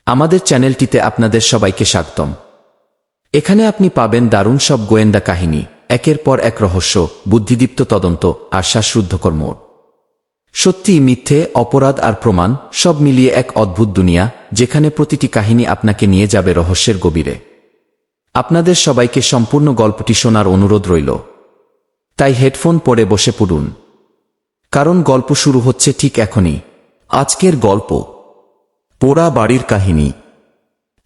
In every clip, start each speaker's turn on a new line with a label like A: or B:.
A: আমাদের চ্যানেলটিতে আপনাদের সবাইকে স্বাগতম। এখানে আপনি পাবেন দারুণ সব গোয়েন্দা কাহিনী, একের পর এক রহস্য, বুদ্ধিদীপ্ত তদন্ত আর শ্বাসরুদ্ধকর মোড়। সত্যি, মিথ্যে, অপরাধ আর প্রমাণ সব মিলিয়ে এক অদ্ভুত দুনিয়া, যেখানে প্রতিটি কাহিনী আপনাকে নিয়ে যাবে রহস্যের গভীরে। আপনাদের সবাইকে সম্পূর্ণ গল্পটি শোনার অনুরোধ রইল, তাই হেডফোন পরে বসে পড়ুন, কারণ গল্প শুরু হচ্ছে ঠিক এখনই। আজকের গল্প পোড়া বাড়ির কাহিনী।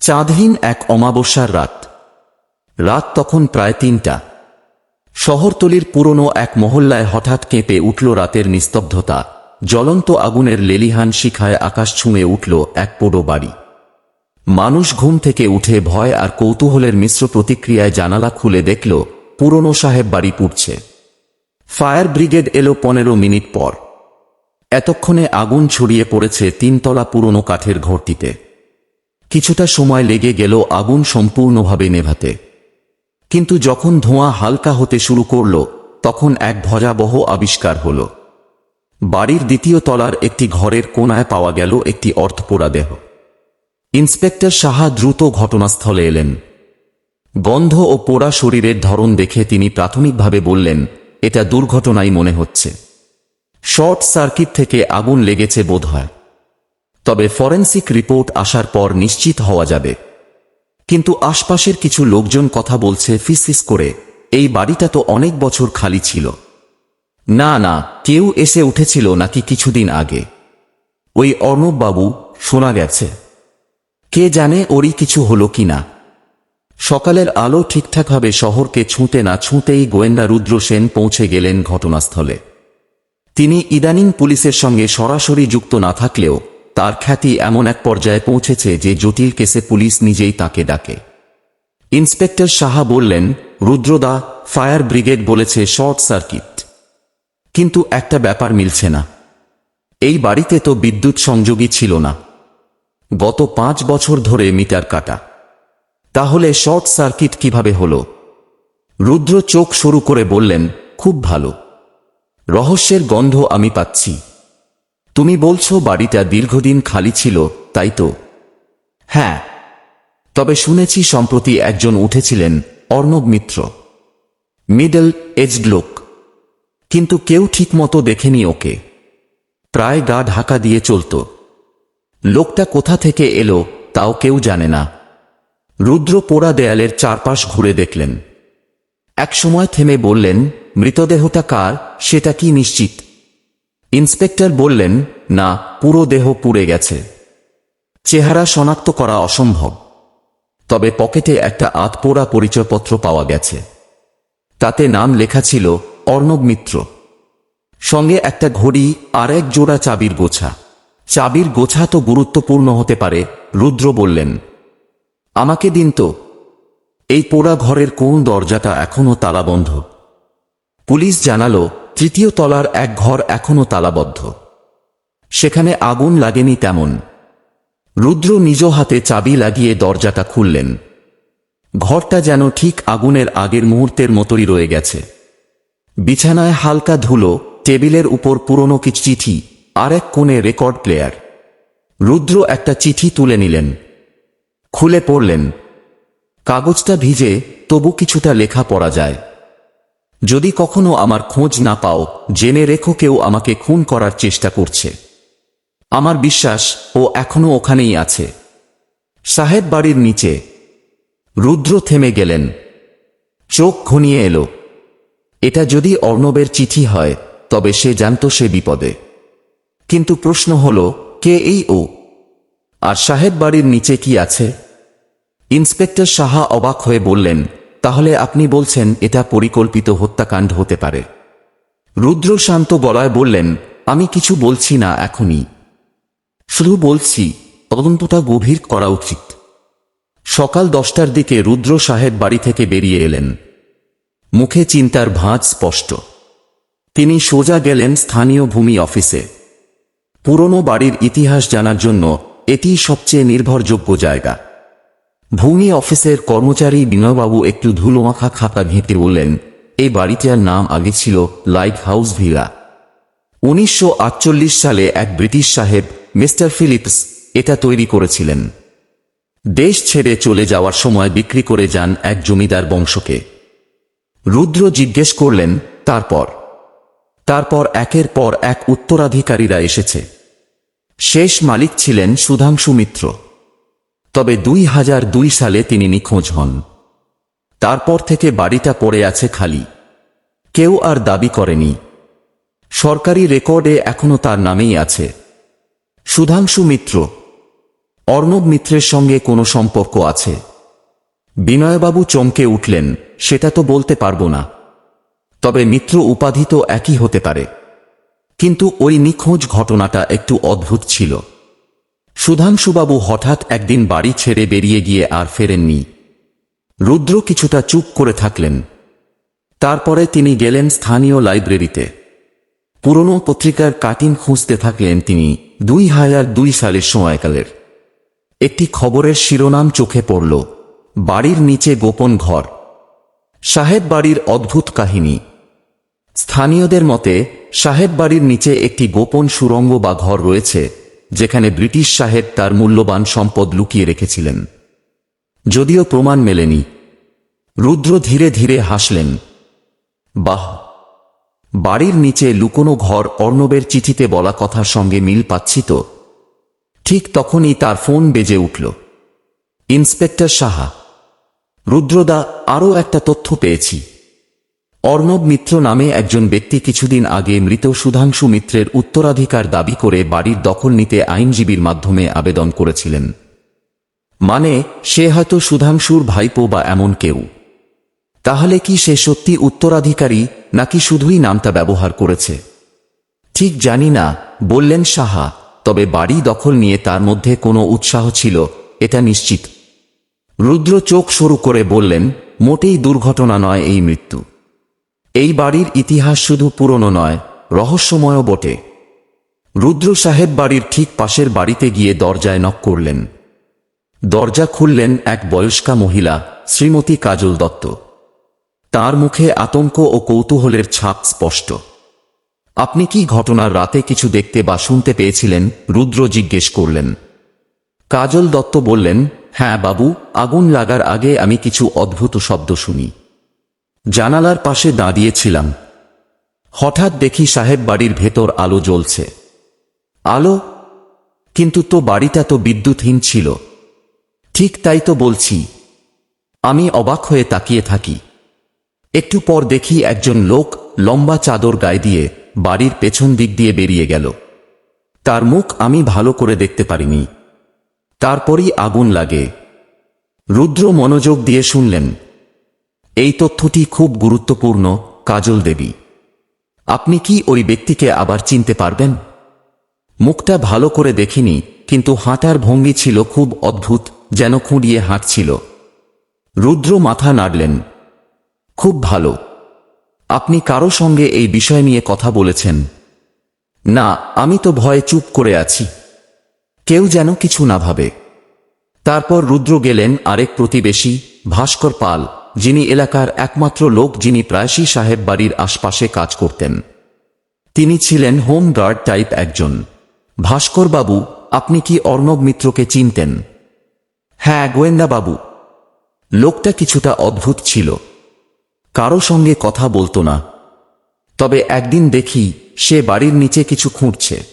A: চাঁদহীন এক অমাবস্যার রাত। রাত তখন প্রায় ৩টা। শহরতলির পুরনো এক মহল্লায় হঠাৎ কেঁপে উঠল রাতের নিস্তব্ধতা। জ্বলন্ত আগুনের লেলিহান শিখায় আকাশ ছুঁয়ে উঠল এক পোড়ো বাড়ি। মানুষ ঘুম থেকে উঠে ভয় আর কৌতূহলের মিশ্র প্রতিক্রিয়ায় জানালা খুলে দেখল পুরনো সাহেব বাড়ি পুড়ছে। ফায়ার ব্রিগেড এলো ১৫ মিনিট পর। এতক্ষণে আগুন ছড়িয়ে পড়েছে ৩তলা পুরনো কাঠের ঘরটিতে। কিছুটা সময় লেগে গেল আগুন সম্পূর্ণভাবে নেভাতে, কিন্তু যখন ধোঁয়া হালকা হতে শুরু করল, তখন এক ভয়াবহ আবিষ্কার হল। বাড়ির ২য় তলার একটি ঘরের কোণায় পাওয়া গেল একটি অর্ধপোড়া দেহ। ইন্সপেক্টর সাহা দ্রুত ঘটনাস্থলে এলেন। গন্ধ ও পোড়া শরীরের ধরন দেখে তিনি প্রাথমিকভাবে বললেন, এটা দুর্ঘটনাই মনে হচ্ছে। শর্ট সার্কিট থেকে আগুন লেগেছে বোধহয়, তবে ফরেনসিক রিপোর্ট আসার পর নিশ্চিত হওয়া যাবে। কিন্তু আশপাশের কিছু লোকজন কথা বলছে ফিসফিস করে, এই বাড়িটা তো অনেক বছর খালি ছিল। না না, কেউ এসে উঠেছিল নাকি কিছুদিন আগে। ওই অর্ণব বাবু, শোনা গেছে। কে জানে ওরই কিছু হলো কিনা। সকালের আলো ঠিকঠাকভাবে শহরকে ছুঁতে না ছুঁতেই গোয়েন্দা রুদ্র সেন পৌঁছে গেলেন ঘটনাস্থলে। তিনি ইদানিং পুলিশের সঙ্গে সরাসরি যুক্ত না থাকলেও তার খ্যাতি এমন এক পর্যায়ে পৌঁছেছে যে জটিল কেসে পুলিশ নিজেই তাকে ডাকে। ইন্সপেক্টর সাহা বললেন, রুদ্রদা, ফায়ার ব্রিগেড বলেছে শর্ট সার্কিট, কিন্তু একটা ব্যাপার মিলছে না। এই বাড়িতে তো বিদ্যুৎ সংযোগই ছিল না। গত ৫ বছর ধরে মিটার কাটা। তাহলে শর্ট সার্কিট কিভাবে হলো? রুদ্র চোখ সরু করে বললেন, খুব ভালো রহস্যের গন্ধ আমি পাচ্ছি। তুমি বলছো বাড়িটা দীর্ঘদিন খালি ছিল, তাই তো? হ্যাঁ, তবে শুনেছি সম্প্রতি একজন উঠেছিলেন, অর্ণব মিত্র। মিডল এজড লোক, কিন্তু কেউ ঠিকমতো দেখেনি ওকে। প্রায় গা ঢাকা দিয়ে চলত। লোকটা কোথা থেকে এলো তাও কেউ জানে না। রুদ্র পোড়া দেয়ালের চারপাশ ঘুরে দেখলেন। একসময় থেমে বললেন, মৃতদেহটা কার সেটা কি নিশ্চিত? ইন্সপেক্টর বললেন, না, পুরো দেহ পুড়ে গেছে। চেহারা শনাক্ত করা অসম্ভব, তবে পকেটে একটা আধপোড়া পরিচয়পত্র পাওয়া গেছে। তাতে নাম লেখা ছিল অর্ণব মিত্র, সঙ্গে একটা ঘড়ি আর এক জোড়া চাবির গোছা। চাবির গোছা তো গুরুত্বপূর্ণ হতে পারে, রুদ্র বললেন। আমাকে দিন তো। এই পোড়া ঘরের কোন দরজাটা এখনো তালাবন্ধ? পুলিশ জানালো, ৩য় তলার এক ঘর এখনো তালাবদ্ধ। সেখানে আগুন লাগেনি তেমন। রুদ্র নিজ হাতে চাবি লাগিয়ে দরজাটা খুললেন। ঘরটা যেন ঠিক আগুনের আগের মুহূর্তের মতোই রয়ে গেছে। বিছানায় হালকা ধুলো, টেবিলের উপর পুরনো কিছু চিঠি, আর এক কোণে রেকর্ড প্লেয়ার। রুদ্র একটা চিঠি তুলে নিলেন, খুলে পড়লেন। কাগজটা ভিজে, তবু কিছুটা লেখা পড়া যায়। যদি কখনো আমার খোঁজ না পাও, জেনে রেখো কেউ আমাকে খুন করার চেষ্টা করছে। আমার বিশ্বাস ও এখনো ওখানেই আছে, সাহেব বাড়ির নিচে। রুদ্র থেমে গেলেন, চোখ ঘনিয়ে এলো। এটা যদি অর্ণবের চিঠি হয়, তবে সে জানত সে বিপদে। কিন্তু প্রশ্ন হল, কে এই ও? আর সাহেব বাড়ির নিচে কি আছে? ইন্সপেক্টর সাহা অবাক হয়ে বললেন, তাহলে আপনি বলছেন এটা পরিকল্পিত হত্যাকাণ্ড হতে পারে? রুদ্র শান্ত গলায় বললেন, আমি কিছু বলছি না এখনই, শুধু বলছি তদন্তটা গভীর করা উচিত। সকাল 10টার দিকে রুদ্র সাহেব বাড়ি থেকে বেরিয়ে এলেন। মুখে চিন্তার ভাঁজ স্পষ্ট। তিনি সোজা গেলেন স্থানীয় ভূমি অফিসে। পুরনো বাড়ির ইতিহাস জানার জন্য এটি সবচেয়ে নির্ভরযোগ্য জায়গা। ভূমি অফিসের কর্মচারী বিনয়বাবু একটু ধুলোমাখা খাতা ঘেঁটে বললেন, এই বাড়িটার নাম আগে ছিল লাইট হাউস ভিলা। ১৯৪৮ সালে এক ব্রিটিশ সাহেব, মিস্টার ফিলিপস, এটা তৈরি করেছিলেন। দেশ ছেড়ে চলে যাওয়ার সময় বিক্রি করে যান এক জমিদার বংশকে। রুদ্র জিজ্ঞেস করলেন, তারপর একের পর এক উত্তরাধিকারীরা এসেছে। শেষ মালিক ছিলেন সুধাংশু মিত্র। তবে 2002 সালে তিনি নিখোঁজ হন। তারপর থেকে বাড়িটা পড়ে আছে খালি, কেউ আর দাবি করেনি। সরকারি রেকর্ডে এখনো তার নামেই আছে সুধাংশু মিত্র। অর্ণব মিত্রের সঙ্গে কোনো সম্পর্ক আছে? বিনয়বাবু চমকে উঠলেন, সেটা তো বলতে পারব না, তবে মিত্র উপাধি তো একই হতে পারে। কিন্তু ওই নিখোঁজ ঘটনাটা একটু অদ্ভুত ছিল। সুধাংশুবাবু হঠাৎ একদিন বাড়ি ছেড়ে বেরিয়ে গিয়ে আর ফেরেননি। রুদ্র কিছুটা চুপ করে থাকলেন। তারপরে তিনি গেলেন স্থানীয় লাইব্রেরিতে। পুরনো পত্রিকার কাটিং খুঁজতে থাকলেন তিনি। 2002 সালের সময়কালের একটি খবরের শিরোনাম চোখে পড়ল, বাড়ির নিচে গোপন ঘর, সাহেব বাড়ির অদ্ভুত কাহিনী। স্থানীয়দের মতে সাহেব বাড়ির নিচে একটি গোপন সুড়ঙ্গ বা ঘর রয়েছে, যেখানে ব্রিটিশ সাহেব তার মূল্যবান সম্পদ লুকিয়ে রেখেছিলেন। যদিও প্রমাণ মেলেনি। রুদ্র ধীরে ধীরে হাসলেন। বাহ, বাড়ির নিচে লুকোনো ঘর, অর্ণবের চিঠিতে বলা কথার সঙ্গে মিল পাচ্ছি তো। ঠিক তখনই তার ফোন বেজে উঠল। ইন্সপেক্টর সাহা। রুদ্রদা, আরও একটা তথ্য পেয়েছি। অর্ণব মিত্র নামে একজন ব্যক্তি কিছুদিন আগে মৃত সুধাংশু মিত্রের উত্তরাধিকার দাবি করে বাড়ির দখল নিতে আইনজীবীর মাধ্যমে আবেদন করেছিলেন। মানে সে হয়তো সুধাংশুর ভাইপো বা এমন কেউ। তাহলে কি সে সত্যি উত্তরাধিকারী, নাকি শুধুই নামটা ব্যবহার করেছে? ঠিক জানি না, বললেন সাহা। তবে বাড়ি দখল নিয়ে তার মধ্যে কোনো উৎসাহ ছিল, এটা নিশ্চিত। রুদ্র চোখ সরু করে বললেন, মোটেই দুর্ঘটনা নয় এই মৃত্যু। এই বাড়ির ইতিহাস শুধু পুরনো নয়, রহস্যময় বটে। রুদ্র সাহেব বাড়ির ঠিক পাশের বাড়িতে গিয়ে দরজায় নক করলেন। দরজা খুললেন এক বয়স্কা মহিলা, শ্রীমতী কাজল দত্ত। তার মুখে আতঙ্ক ও কৌতূহলের ছাপ স্পষ্ট। আপনি কি ঘটনার রাতে কিছু দেখতে বা শুনতে পেয়েছিলেন? রুদ্র জিজ্ঞেস করলেন। কাজল দত্ত বললেন, হ্যাঁ বাবু, আগুন লাগার আগে আমি কিছু অদ্ভুত শব্দ শুনি। জানালার পাশে দাঁড়িয়েছিলাম। হঠাৎ দেখি সাহেব বাড়ির ভেতর আলো জ্বলছে। আলো? কিন্তু তো বাড়িটা তো বিদ্যুৎহীন ছিল। ঠিক তাই তো বলছি। আমি অবাক হয়ে তাকিয়ে থাকি। একটু পর দেখি একজন লোক লম্বা চাদর গায়ে দিয়ে বাড়ির পেছন দিক দিয়ে বেরিয়ে গেল। তার মুখ আমি ভালো করে দেখতে পারিনি। তারপরই আগুন লাগে। রুদ্র মনোযোগ দিয়ে শুনলেন। এই তথ্যটি খুব গুরুত্বপূর্ণ, কাজল দেবী। আপনি কি ওই ব্যক্তিকে আবার চিনতে পারবেন? মুখটা ভালো করে দেখিনি, কিন্তু হাঁটার ভঙ্গি ছিল খুব অদ্ভুত, যেন খুঁড়িয়ে হাঁটছিল। রুদ্র মাথা নাড়লেন। খুব ভালো। আপনি কারো সঙ্গে এই বিষয় নিয়ে কথা বলেছেন? না, আমি তো ভয়ে চুপ করে আছি। কেউ যেন কিছু না ভাবে। তারপর রুদ্র গেলেন আরেক প্রতিবেশী, ভাস্কর পাল, যিনি এলাকার একমাত্র লোক যিনি প্রায়শই সাহেব বাড়ির আশপাশে কাজ করতেন। তিনি ছিলেন হোম গার্ড টাইপ একজন। ভাস্কর বাবু, আপনি কি অর্ণব মিত্রকে চিনতেন? হ্যাঁ গোয়েন্দা বাবু। লোকটা কিছুটা অদ্ভুত ছিল। কারো সঙ্গে কথা বলতো না। তবে একদিন দেখি সে বাড়ির নিচে কিছু খুঁড়ছে।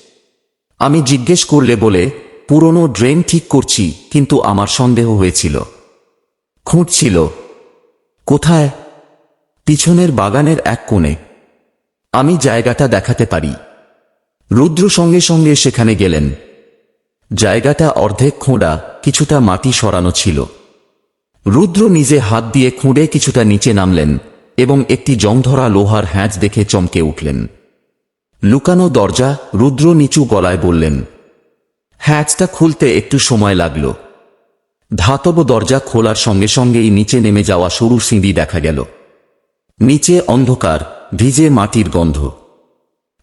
A: আমি জিজ্ঞেস করলে বলে, পুরনো ড্রেন ঠিক করছি, কিন্তু আমার সন্দেহ হয়েছিল। খুঁড়ছিল কোথায়? পিছনের বাগানের এক কোণে। আমি জায়গাটা দেখাতে পারি। রুদ্র সঙ্গে সঙ্গে সেখানে গেলেন। জায়গাটা অর্ধেক খোঁড়া, কিছুটা মাটি সরানো ছিল। রুদ্র নিজে হাত দিয়ে খুঁড়ে কিছুটা নিচে নামলেন এবং একটি জংধরা লোহার হ্যাঁচ দেখে চমকে উঠলেন। লুকানো দরজা, রুদ্র নিচু গলায় বললেন। হ্যাঁচটা খুলতে একটু সময় লাগল। ধাতব দরজা খোলার সঙ্গে সঙ্গেই নিচে নেমে যাওয়া সরু সিঁড়ি দেখা গেল। নিচে অন্ধকার, ভিজে মাটির গন্ধ।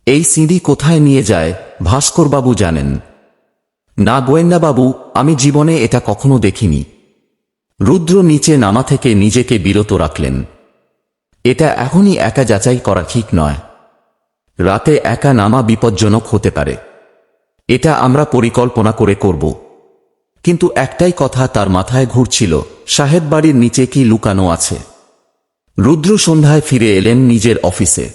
A: এই সিঁড়ি কোথায় নিয়ে যায় ভাস্করবাবু জানেন? না গোয়েন্দাবাবু, আমি জীবনে এটা কখনো দেখিনি। রুদ্র নিচে নামা থেকে নিজেকে বিরত রাখলেন। এটা এখনই একা যাচাই করা ঠিক নয়। রাতে একা নামা বিপজ্জনক হতে পারে। এটা আমরা পরিকল্পনা করে করব। কিন্তু একটাই কথা তার মাথায় ঘুরছিল, সাহেব বাড়ির নিচে কি লুকানো আছে। রুদ্র সন্ধ্যায় ফিরে এলেন নিজের অফিসে।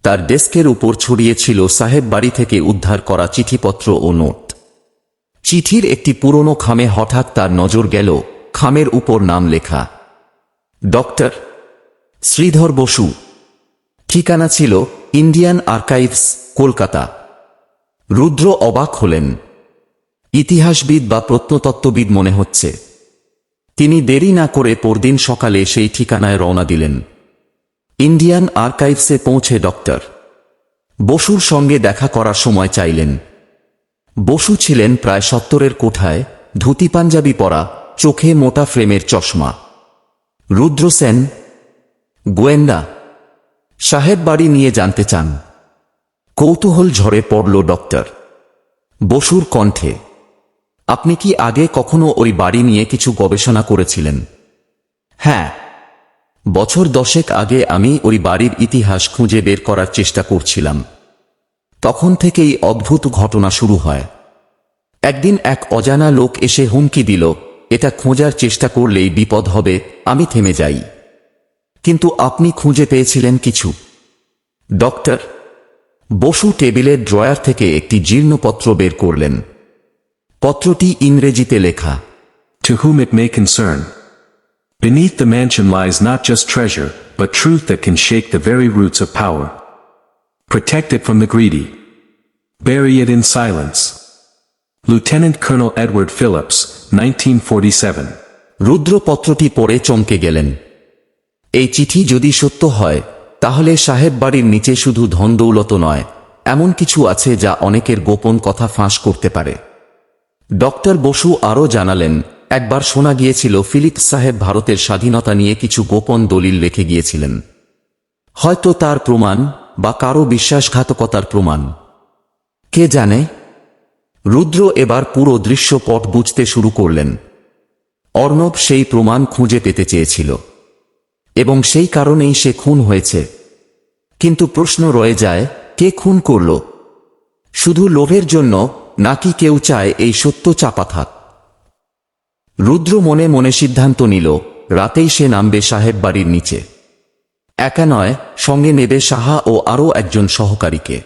A: তার ডেস্কের উপর ছড়িয়ে ছিল সাহেব বাড়ি থেকে উদ্ধার করা চিঠিপত্র ও নোট। চিঠির একটি পুরনো খামে হঠাৎ তার নজর গেল, খামের উপর নাম লেখা, ডক্টর শ্রীধর বসু। ঠিকানা ছিল ইন্ডিয়ান আর্কাইভস, কলকাতা। রুদ্র অবাক হলেন। ইতিহাসবিদ বা প্রত্নতত্ত্ববিদ মনে হচ্ছে। তিনি দেরি না করে পরদিন সকালে সেই ঠিকানায় রওনা দিলেন। ইন্ডিয়ান আর্কাইভসে পৌঁছে ডক্টর বসুর সঙ্গে দেখা করার সময় চাইলেন। বসু ছিলেন প্রায় 70-এর কোঠায়, ধুতি পাঞ্জাবি পরা, চোখে মোটা ফ্রেমের চশমা। রুদ্র সেন, গোয়েন্দা, সাহেব বাড়ি নিয়ে জানতে চান। কৌতূহল ঝরে পড়ল ডক্টর বসুর কণ্ঠে। আপনি কি আগে কখনো ওই বাড়ি নিয়ে কিছু গবেষণা করেছিলেন? হ্যাঁ, বছর 10 আগে আমি ওই বাড়ির ইতিহাস খুঁজে বের করার চেষ্টা করছিলাম। তখন থেকেই অদ্ভুত ঘটনা শুরু হয়। একদিন এক অজানা লোক এসে হুমকি দিল, এটা খোঁজার চেষ্টা করলেই বিপদ হবে। আমি থেমে যাই। কিন্তু আপনি খুঁজে পেয়েছিলেন কিছু? ডক্টর বসু টেবিলের ড্রয়ার থেকে একটি জীর্ণ পত্র বের করলেন। পত্রটি ইংরেজিতে লেখা।
B: To whom it may concern. Beneath the mansion lies not just treasure, but truth that can shake the very roots of power. Protect it from the greedy. Bury it in silence. Lieutenant Colonel Edward Phillips, 1947.
A: রুদ্র পত্রটি পড়ে চমকে গেলেন। এই চিঠি যদি সত্য হয়, তাহলে সাহেব বাড়ির নিচে শুধু ধনদৌলত নয়, এমন কিছু আছে যা অনেকের গোপন কথা ফাঁস করতে পারে। ডক্টর বসু আরও জানালেন, একবার শোনা গিয়েছিল ফিলিপস সাহেব ভারতের স্বাধীনতা নিয়ে কিছু গোপন দলিল রেখে গিয়েছিলেন। হয়তো তার প্রমাণ, বা কারো বিশ্বাসঘাতকতার প্রমাণ। কে জানে? রুদ্র এবার পুরো দৃশ্যপট বুঝতে শুরু করলেন। অর্ণব সেই প্রমাণ খুঁজে পেতে চেয়েছিল, এবং সেই কারণেই সে খুন হয়েছে। কিন্তু প্রশ্ন রয়ে যায়, কে খুন করল? শুধু লোভের জন্য, নাকি কেউ চায় এই সত্য চাপা থাক? রুদ্র মনে মনে সিদ্ধান্ত নিল, রাতেই সে নামবে সাহেব বাড়ির নিচে। একা নয়, সঙ্গে নেবে সাহা ও আরও একজন সহকারীকে।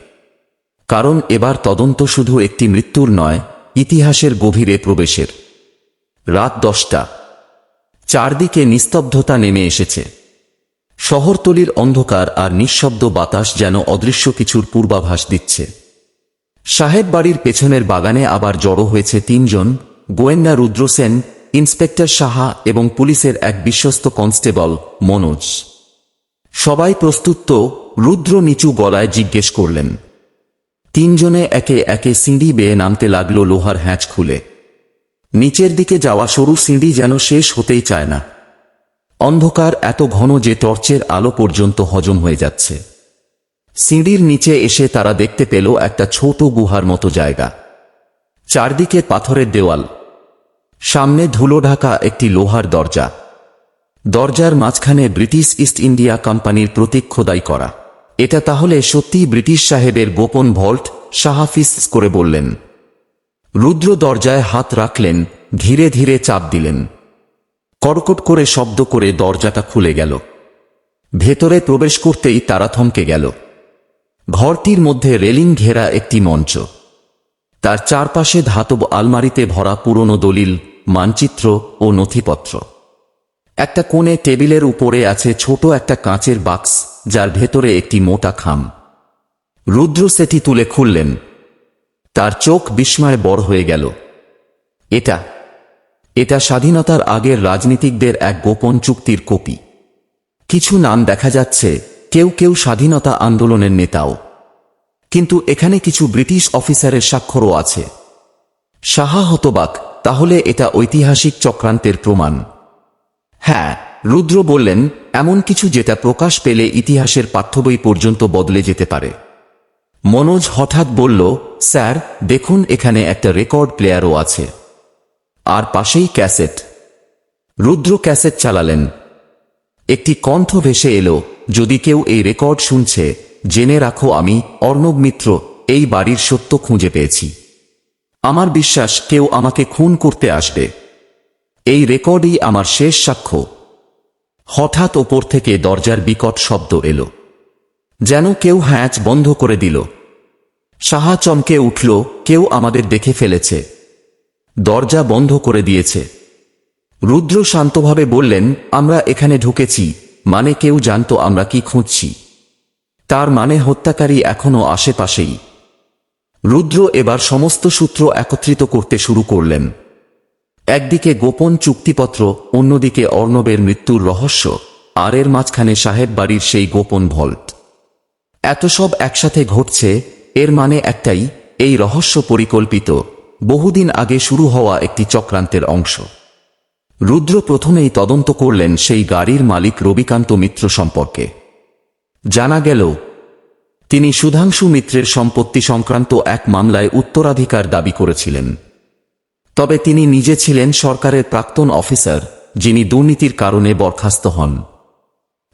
A: কারণ এবার তদন্ত শুধু একটি মৃত্যুর নয়, ইতিহাসের গভীরে প্রবেশের। রাত 10টা। চারদিকে নিস্তব্ধতা নেমে এসেছে। শহরতলির অন্ধকার আর নিঃশব্দ বাতাস যেন অদৃশ্য কিছুর পূর্বাভাস দিচ্ছে। সাহেব বাড়ির পেছনের বাগানে আবার জড়ো হয়েছে 3 জন, গোয়েন্দা রুদ্র সেন, ইন্সপেক্টর সাহা এবং পুলিশের এক বিশ্বস্ত কনস্টেবল মনোজ। সবাই প্রস্তুত তো? রুদ্র নিচু গলায় জিজ্ঞেস করলেন। 3 জনে একে একে সিঁড়ি বেয়ে নামতে লাগলো লোহার হ্যাঁচ খুলে। নিচের দিকে যাওয়া সরু সিঁড়ি যেন শেষ হতেই চায় না। অন্ধকার এত ঘন যে টর্চের আলো পর্যন্ত হজম হয়ে যাচ্ছে। সিঁড়ির নিচে এসে তারা দেখতে পেল একটা ছোট গুহার মতো জায়গা। চারদিকে পাথরের দেওয়াল, সামনে ধুলো ঢাকা একটি লোহার দরজা। দরজার মাঝখানে ব্রিটিশ ইস্ট ইন্ডিয়া কোম্পানির প্রতীক খোদাই করা। এটা তাহলে সত্যিই ব্রিটিশ সাহেবের গোপন ভল্ট, সাহা ফিস করে বললেন। রুদ্র দরজায় হাত রাখলেন, ধীরে ধীরে চাপ দিলেন। কড়কড় করে শব্দ করে দরজাটা খুলে গেল। ভেতরে প্রবেশ করতেই তারা থমকে গেল। ঘরটির মধ্যে রেলিং ঘেরা একটি মঞ্চ। তার চারপাশে ধাতব আলমারিতে ভরা পুরনো দলিল, মানচিত্র ও নথিপত্র। একটা কোণে টেবিলের উপরে আছে ছোট একটা কাঁচের বাক্স, যার ভেতরে একটি মোটা খাম। রুদ্র সেটি তুলে খুললেন। তার চোখ বিস্ময়ে বড় হয়ে গেল। এটা স্বাধীনতার আগের রাজনীতিকদের এক গোপন চুক্তির কপি। কিছু নাম দেখা যাচ্ছে, কেউ কেউ স্বাধীনতা আন্দোলনের নেতাও। কিন্তু এখানে কিছু ব্রিটিশ অফিসারের স্বাক্ষরও আছে। সাহা হতবাক, তাহলে এটা ঐতিহাসিক চক্রান্তের প্রমাণ? হ্যাঁ, রুদ্র বললেন, এমন কিছু যেটা প্রকাশ পেলে ইতিহাসের পাঠ্যবই পর্যন্ত বদলে যেতে পারে। মনোজ হঠাৎ বলল, স্যার দেখুন, এখানে একটা রেকর্ড প্লেয়ারও আছে, আর পাশেই ক্যাসেট। রুদ্র ক্যাসেট চালালেন। একটি কণ্ঠ ভেসে এলো, যদি কেউ এই রেকর্ড শুনছে, জেনে রাখো আমি অর্ণব মিত্র এই বাড়ির সত্য খুঁজে পেয়েছি। আমার বিশ্বাস কেউ আমাকে খুন করতে আসবে। এই রেকর্ডই আমার শেষ সাক্ষ্য। হঠাৎ ওপর থেকে দরজার বিকট শব্দ এলো, যেন কেউ হ্যাঁচ বন্ধ করে দিল। সাহা চমকে উঠল, কেউ আমাদের দেখে ফেলেছে, দরজা বন্ধ করে দিয়েছে। রুদ্র শান্তভাবে বললেন, আমরা এখানে ঢুকেছি মানে কেউ জানতো আমরা কি খুঁজছি। তার মানে হত্যাকারী এখনো আশেপাশেই। রুদ্র এবার সমস্ত সূত্র একত্রিত করতে শুরু করলেন। একদিকে গোপন চুক্তিপত্র, অন্যদিকে অর্ণবের মৃত্যুর রহস্য, আর এর মাঝখানে সাহেব বাড়ির সেই গোপন ভল্ট। এত সব একসাথে ঘটছে, এর মানে একটাই, এই রহস্য পরিকল্পিত, বহুদিন আগে শুরু হওয়া একটি চক্রান্তের অংশ। রুদ্র প্রথমেই তদন্ত করলেন সেই গাড়ির মালিক রবিকান্ত মিত্র সম্পর্কে। জানা গেল তিনি সুধাংশু মিত্রের সম্পত্তি সংক্রান্ত এক মামলায় উত্তরাধিকার দাবি করেছিলেন। তবে তিনি নিজে ছিলেন সরকারের প্রাক্তন অফিসার, যিনি দুর্নীতির কারণে বরখাস্ত হন।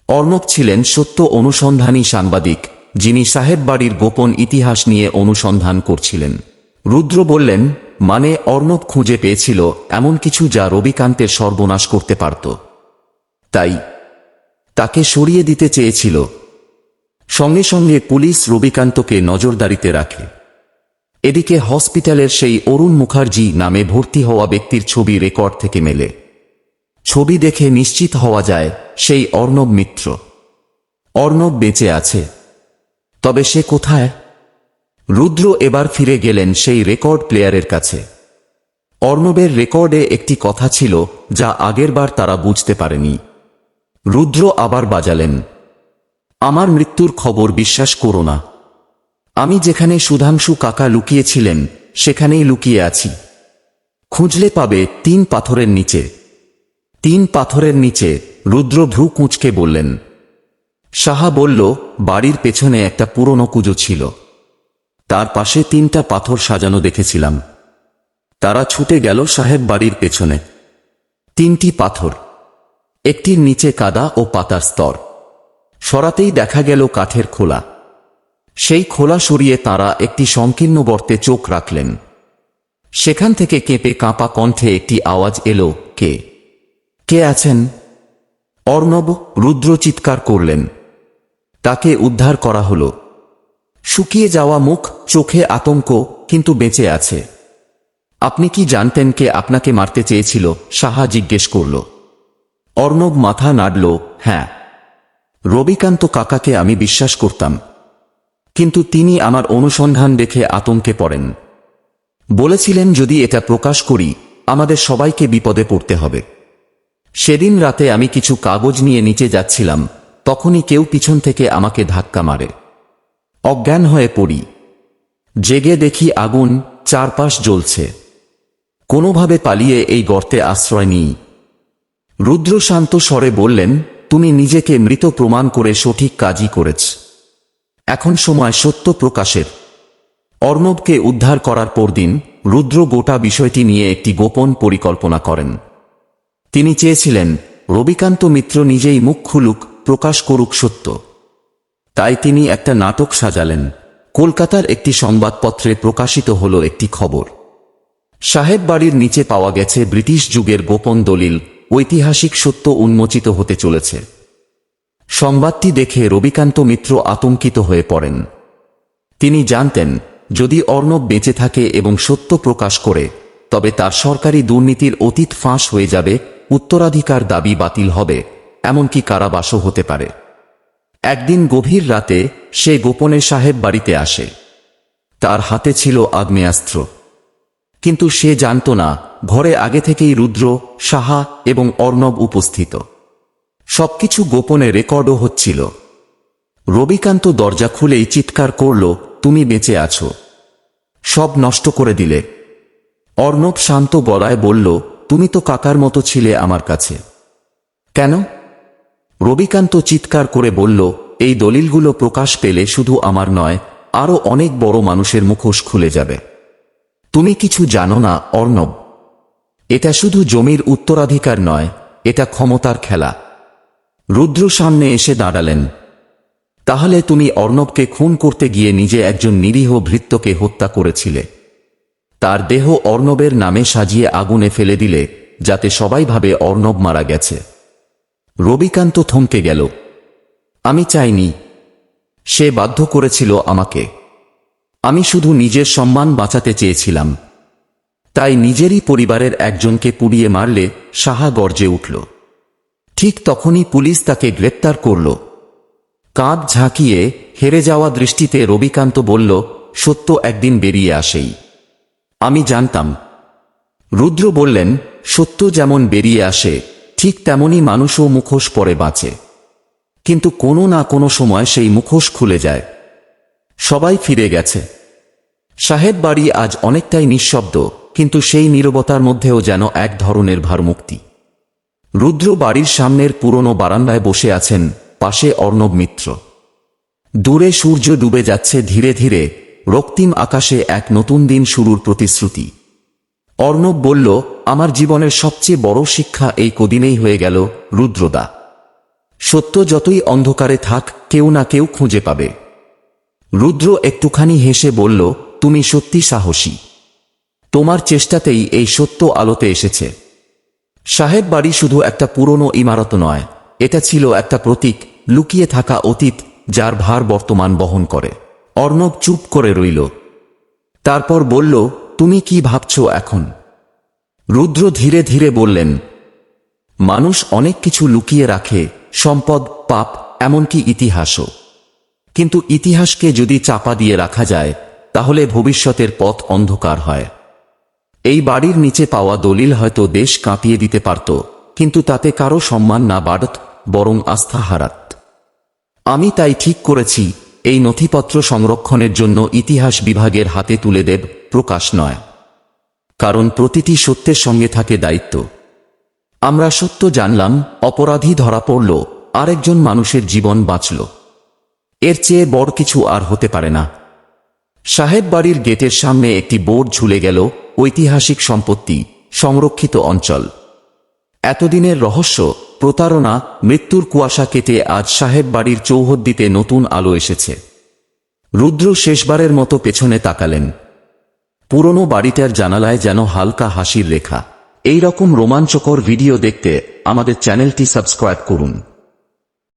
A: অর্ণব ছিলেন সত্য অনুসন্ধানী সাংবাদিক, যিনি সাহেব বাড়ির গোপন ইতিহাস নিয়ে অনুসন্ধান করছিলেন। রুদ্র বললেন, মানে অর্ণব খুঁজে পেয়েছিল এমন কিছু যা রবিকান্তের সর্বনাশ করতে পারত, তাই তাকে সরিয়ে দিতে চেয়েছিল। সঙ্গে সঙ্গে পুলিশ রবিকান্তকে নজরদারিতে রাখে। এদিকে হসপিটালের সেই অরুণ মুখার্জি নামে ভর্তি হওয়া ব্যক্তির ছবি রেকর্ড থেকে মেলে। ছবি দেখে নিশ্চিত হওয়া যায় সেই অর্ণব মিত্র। অর্ণব বেঁচে আছে, তবে সে কোথায়? রুদ্র এবার ফিরে গেলেন সেই রেকর্ড প্লেয়ারের কাছে। অর্ণবের রেকর্ডে একটি কথা ছিল যা আগেরবার তারা বুঝতে পারেনি। রুদ্র আবার বাজালেন, আমার মৃত্যুর খবর বিশ্বাস করো না। আমি যেখানে সুধাংশু কাকা লুকিয়েছিলেন সেখানেই লুকিয়ে আছি। খুঁজলে পাবে 3 পাথরের নিচে। 3 পাথরের নিচে? রুদ্র ভ্রু কুঁচকে বললেন। সাহা বলল, বাড়ির পেছনে একটা পুরনো কুজো ছিল, তার পাশে 3টা পাথর সাজানো দেখেছিলাম। তারা ছুটে গেল সাহেব বাড়ির পেছনে। 3টি পাথর, একটির নিচে কাদা ও পাতার স্তর। সরাতেই দেখা গেল কাঠের খোলা। সেই খোলা সরিয়ে তারা একটি সংকীর্ণ গর্তে চোখ রাখলেন। সেখান থেকে কেঁপে কাঁপা কণ্ঠে একটি আওয়াজ এলো, কে কে আছেন? অর্ণব। রুদ্র চিৎকার করলেন। তাকে উদ্ধার করা হল। শুকিয়ে যাওয়া মুখ, চোখে আতঙ্ক, কিন্তু বেঁচে আছে। আপনি কি জানতেন কে আপনাকে মারতে চেয়েছিল? সাহা জিজ্ঞেস করল। অর্ণব মাথা নাড়ল, হ্যাঁ, রবিকান্ত কাকাকে আমি বিশ্বাস করতাম, কিন্তু তিনি আমার অনুসন্ধান দেখে আতঙ্কে পড়েন। বলেছিলেন যদি এটা প্রকাশ করি আমাদের সবাইকে বিপদে পড়তে হবে। সেদিন রাতে আমি কিছু কাগজ নিয়ে নিচে যাচ্ছিলাম, তখনই কেউ পিছন থেকে আমাকে ধাক্কা মারে। অজ্ঞান হয়ে পড়ি। জেগে দেখি আগুন, চারপাশ জ্বলছে। কোনোভাবে পালিয়ে এই গর্তে আশ্রয় নিই। রুদ্র শান্ত স্বরে বললেন, তুমি নিজেকে মৃত প্রমাণ করে সঠিক কাজই করেছ। এখন সময় সত্য প্রকাশের। অর্ণবকে উদ্ধার করার পরদিন রুদ্র গোটা বিষয়টি নিয়ে একটি গোপন পরিকল্পনা করেন। তিনি চেয়েছিলেন রবিকান্ত মিত্র নিজেই মুখ খুলুক, প্রকাশ করুক সত্য। তাই তিনি একটা নাটক সাজালেন। কলকাতার একটি সংবাদপত্রে প্রকাশিত হল একটি খবর, সাহেব বাড়ির নিচে পাওয়া গেছে ব্রিটিশ যুগের গোপন দলিল, ঐতিহাসিক সত্য উন্মোচিত হতে চলেছে। সংবাদটি দেখে রবিকান্ত মিত্র আতঙ্কিত হয়ে পড়েন। তিনি জানতেন যদি অর্ণব বেঁচে থাকে এবং সত্য প্রকাশ করে, তবে তার সরকারি দুর্নীতির অতীত ফাঁস হয়ে যাবে, উত্তরাধিকার দাবি বাতিল হবে, এমনকি কারাবাসও হতে পারে। একদিন গভীর রাতে সে গোপনে সাহেব বাড়িতে আসে। তার হাতে ছিল আগ্নেয়াস্ত্র, কিন্তু সে জানত না ঘরে আগে থেকেই রুদ্র, সাহা এবং অর্ণব উপস্থিত। সবকিছু গোপনে রেকর্ডও হচ্ছিল। রবিকান্ত দরজা খুলেই চিৎকার করল, তুমি বেঁচে আছো, সব নষ্ট করে দিলে। অর্ণব শান্ত গলায় বলল, তুমি তো কাকার মতো ছিলে আমার কাছে। কেন? রবিকান্ত চিৎকার করে বলল, এই দলিলগুলো প্রকাশ পেলে শুধু আমার নয়, আরও অনেক বড় মানুষের মুখোশ খুলে যাবে। তুমি কিছু জানো না অর্ণব, এটা শুধু জমির উত্তরাধিকার নয়, এটা ক্ষমতার খেলা। রুদ্র সামনে এসে দাঁড়ালেন। তাহলে তুমি অর্ণবকে খুন করতে গিয়ে নিজে একজন নিরীহ ভৃত্যকে হত্যা করেছিলে। তার দেহ অর্ণবের নামে সাজিয়ে আগুনে ফেলে দিলে যাতে সবাই ভাবে অর্ণব মারা গেছে। রবিকান্ত থমকে গেল। আমি চাইনি, সে বাধ্য করেছিল আমাকে। আমি শুধু নিজের সম্মান বাঁচাতে চেয়েছিলাম। তাই নিজেরই পরিবারের একজনকে পুড়িয়ে মারলে সাহা গর্জে উঠল। ঠিক তখনই পুলিশ তাকে গ্রেপ্তার করল। কাঁধ ঝাঁকিয়ে হেরে যাওয়া দৃষ্টিতে রবিকান্ত বলল, সত্য একদিন বেরিয়ে আসেই। আমি জানতাম। রুদ্র বললেন, সত্য যেমন বেরিয়ে আসে ঠিক তেমনি মানুষও মুখোশ পরে বাঁচে, কিন্তু কোনো না কোনো সময় সেই মুখোশ খুলে যায়। সবাই ফিরে গেছে। সাহেব বাড়ি আজ অনেকটাই নিঃশব্দ, কিন্তু সেই নীরবতার মধ্যেও যেন এক ধরনের ভারমুক্তি। রুদ্র বাড়ির সামনের পুরনো বারান্দায় বসে আছেন, পাশে অর্ণব মিত্র। দূরে সূর্য ডুবে যাচ্ছে ধীরে ধীরে, রক্তিম আকাশে এক নতুন দিন শুরুর প্রতিশ্রুতি। অর্ণব বলল, আমার জীবনের সবচেয়ে বড় শিক্ষা এই কদিনেই হয়ে গেল রুদ্রদা। সত্য যতই অন্ধকারে থাক, কেউ না কেউ খুঁজে পাবে। রুদ্র একটুখানি হেসে বলল, তুমি সত্যি সাহসী। তোমার চেষ্টাতেই এই সত্য আলোতে এসেছে। সাহেব বাড়ি শুধু একটা পুরনো ইমারত নয়, এটা ছিল একটা প্রতীক, লুকিয়ে থাকা অতীত যার ভার বর্তমান বহন করে। অর্ণব চুপ করে রইল। তারপর বলল, তুমি কি ভাবছ এখন? রুদ্র ধীরে ধীরে বললেন, মানুষ অনেক কিছু লুকিয়ে রাখে, সম্পদ, পাপ, এমনকি ইতিহাসও। কিন্তু ইতিহাসকে যদি চাপা দিয়ে রাখা যায়, তাহলে ভবিষ্যতের পথ অন্ধকার হয়। এই বাড়ির নিচে পাওয়া দলিল হয়তো দেশ কাঁপিয়ে দিতে পারত, কিন্তু তাতে কারো সম্মান না বাড়ত, বরং আস্থা হারাত। আমি তাই ঠিক করেছি, এই নথিপত্র সংরক্ষণের জন্য ইতিহাস বিভাগের হাতে তুলে দেব, প্রকাশ নয়। কারণ প্রতিটি সত্যের সঙ্গে থাকে দায়িত্ব। আমরা সত্য জানলাম, অপরাধী ধরা পড়ল, আরেকজন মানুষের জীবন বাঁচল। এর চেয়ে বড় কিছু আর হতে পারে না। সাহেব বাড়ির গেটের সামনে একটি বোর্ড ঝুলে গেল, ঐতিহাসিক সম্পত্তি, সংরক্ষিত অঞ্চল। এতদিনের রহস্য, প্রতারণা, মৃত্যুর কুয়াশা কেটে আজ সাহেব বাড়ির চৌহদ্দিতে নতুন আলো এসেছে। রুদ্র শেষবারের মতো পেছনে তাকালেন। পুরনো বাড়িটার জানালায় যেন হালকা হাসির রেখা। এই রকম রোমাঞ্চকর ভিডিও দেখতে আমাদের চ্যানেলটি সাবস্ক্রাইব করুন।